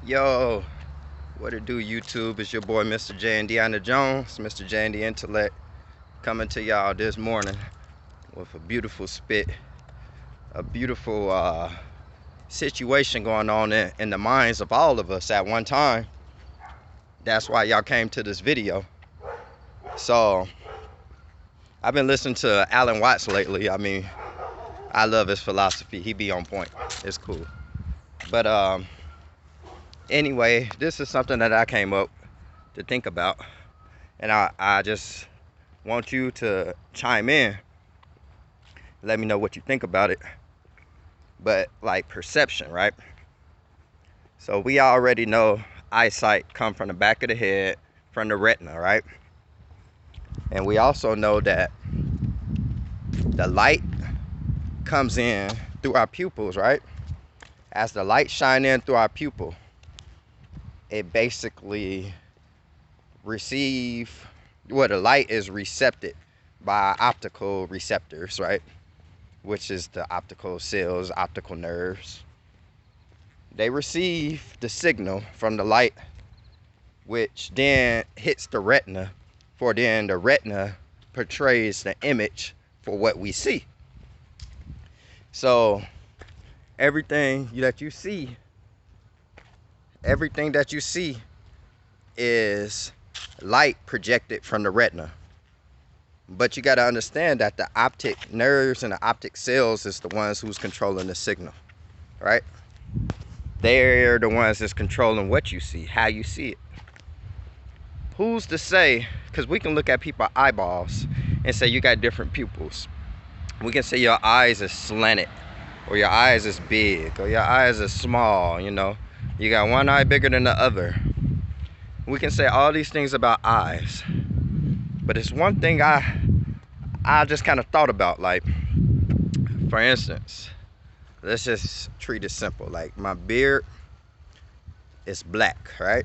Yo, what it do, YouTube? It's your boy, Mr. J-Indy Jones, Mr. J-Indy Intellect, coming to y'all this morning with a beautiful spit, a beautiful situation going on in the minds of all of us at one time. That's why y'all came to this video. So, I've been listening to Alan Watts lately. I mean, I love his philosophy. He be on point. It's cool. But anyway, this is something that I came up to think about. And I just want you to chime in. Let me know what you think about it. But like perception, right? So we already know eyesight come from the back of the head, from the retina, right? And we also know that the light comes in through our pupils, right? As the light shine in through our pupil, it basically the light is recepted by optical receptors, right? Which is the optical cells, optical nerves. They receive the signal from the light, which then hits the retina, for then the retina portrays the image for what we see. So everything that you see is light projected from the retina. But you got to understand that the optic nerves and the optic cells is the ones who's controlling the signal, right? They're the ones that's controlling what you see, how you see it. Who's to say, because we can look at people's eyeballs and say you got different pupils. We can say your eyes is slanted, or your eyes is big, or your eyes is small, you know. You got one eye bigger than the other. We can say all these things about eyes. But it's one thing I just kind of thought about, like, for instance, let's just treat it simple. Like, my beard is black, right?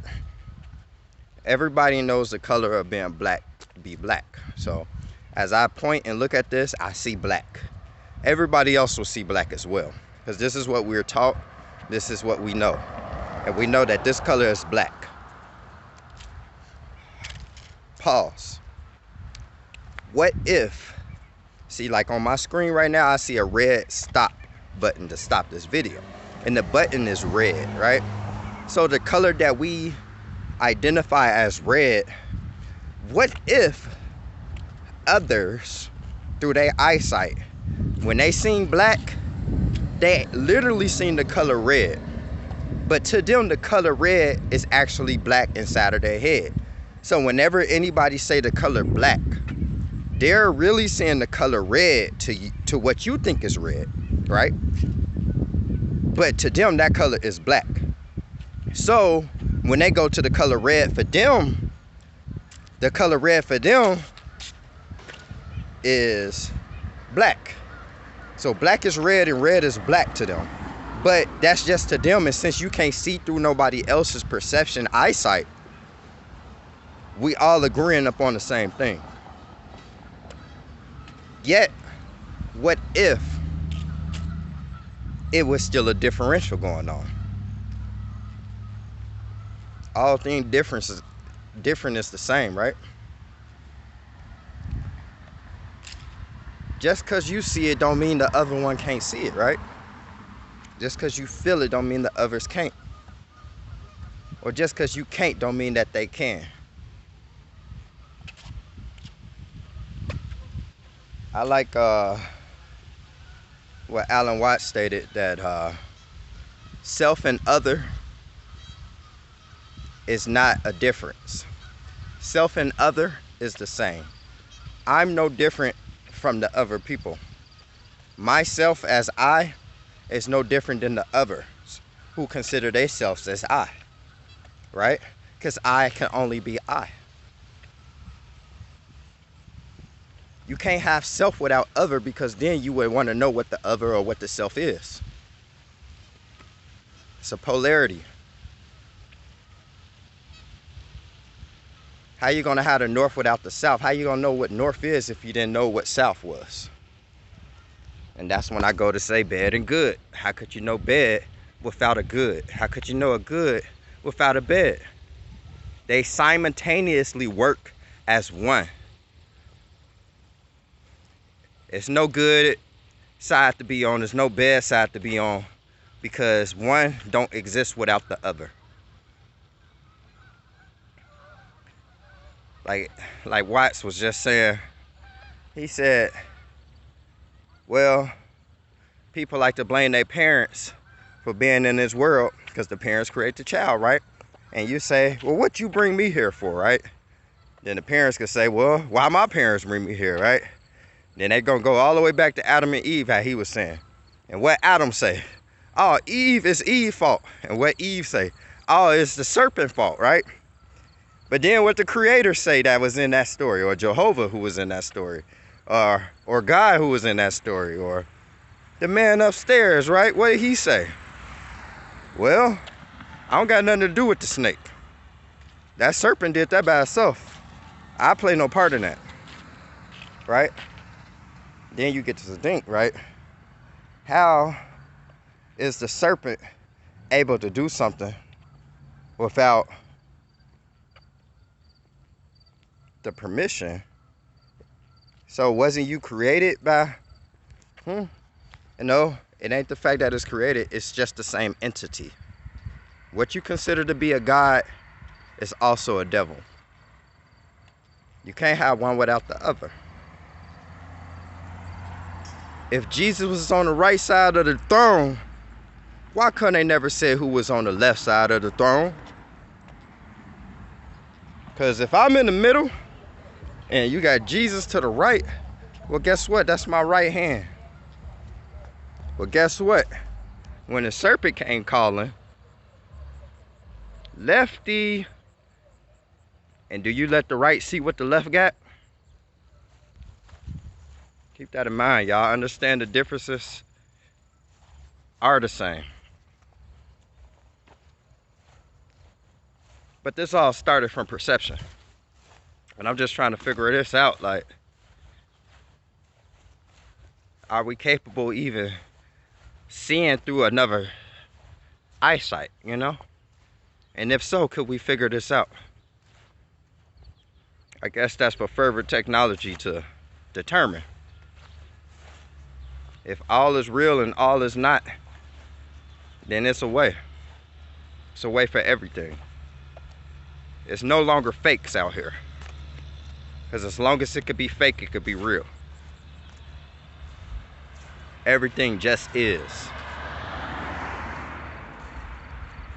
Everybody knows the color of being black to be black. So as I point and look at this, I see black. Everybody else will see black as well, because this is what we're taught. This is what we know. And we know that this color is black. Pause. What if, see, like on my screen right now, I see a red stop button to stop this video. And the button is red, right? So the color that we identify as red, what if others, through their eyesight, when they seen black, they literally seen the color red. But to them, the color red is actually black inside of their head. So whenever anybody say the color black, they're really saying the color red to what you think is red, right? But to them, that color is black. So when they go to the color red for them, the color red for them is black. So black is red and red is black to them. But that's just to them, and since you can't see through nobody else's perception eyesight, we all agreeing upon the same thing. Yet, what if it was still a differential going on? All things different is the same, right? Just because you see it don't mean the other one can't see it, right? Just because you feel it don't mean the others can't. Or just because you can't don't mean that they can. I like what Alan Watts stated, that self and other is not a difference. Self and other is the same. I'm no different from the other people. Myself as I is no different than the others who consider themselves as I, right? Because I can only be I. You can't have self without other, because then you would want to know what the other or what the self is. It's a polarity. How you gonna have the north without the south? How you gonna know what north is if you didn't know what south was? And that's when I go to say bad and good. How could you know bad without a good? How could you know a good without a bed. They simultaneously work as one. It's no good side to be on. There's no bad side to be on, because one don't exist without the other. Like Watts was just saying, he said, well, people like to blame their parents for being in this world because the parents create the child, right? And you say, well, what you bring me here for, right? Then the parents could say, well, why my parents bring me here, right? Then they're going to go all the way back to Adam and Eve, how he was saying. And what Adam say? Oh, Eve, is Eve's fault. And what Eve say? Oh, it's the serpent fault, right? But then what the creator say that was in that story, or Jehovah who was in that story, or God who was in that story, or the man upstairs, right? What did he say? Well, I don't got nothing to do with the snake. That serpent did that by itself. I play no part in that, right? Then you get to think, right? How is the serpent able to do something without the permission? So wasn't you created by, No, it ain't the fact that it's created, it's just the same entity. What you consider to be a god is also a devil. You can't have one without the other. If Jesus was on the right side of the throne, why couldn't they never say who was on the left side of the throne? Because if I'm in the middle and you got Jesus to the right, well, guess what? That's my right hand. Well, guess what? When the serpent came calling, lefty, and do you let the right see what the left got? Keep that in mind, y'all. Understand the differences are the same. But this all started from perception. And I'm just trying to figure this out. Like, are we capable even seeing through another eyesight, you know? And if so, could we figure this out? I guess that's for further technology to determine. If all is real and all is not, then it's a way. It's a way for everything. It's no longer fakes out here. Because as long as it could be fake, it could be real. Everything just is.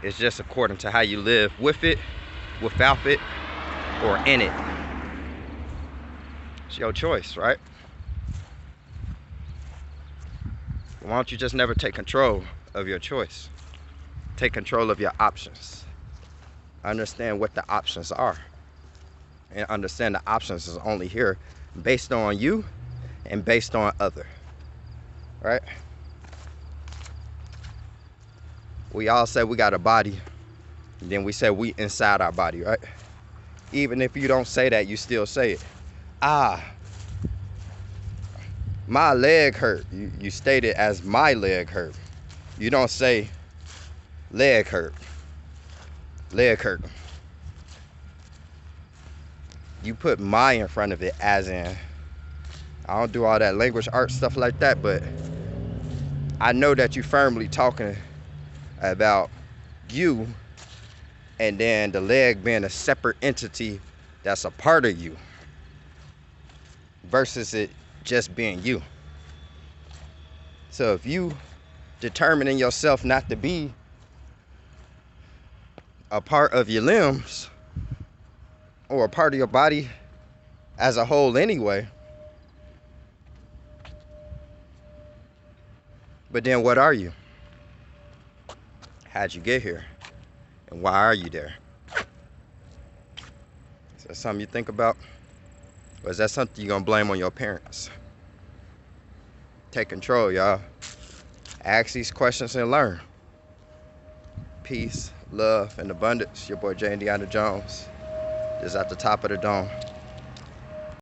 It's just according to how you live with it, without it, or in it. It's your choice, right? Why don't you just never take control of your choice? Take control of your options. Understand what the options are. And understand the options is only here based on you and based on other. Right? We all say we got a body, and then we say we inside our body, right? Even if you don't say that, you still say it. My leg hurt. You state it as my leg hurt. You don't say leg hurt. Leg hurt. You put my in front of it, as in, I don't do all that language art stuff like that, but I know that you firmly talking about you, and then the leg being a separate entity that's a part of you versus it just being you. So if you determining yourself not to be a part of your limbs or a part of your body as a whole anyway, but then what are you? How'd you get here? And why are you there? Is that something you think about? Or is that something you're gonna blame on your parents? Take control, y'all. Ask these questions and learn. Peace, love, and abundance. Your boy J-Indy Jones is at the top of the dome.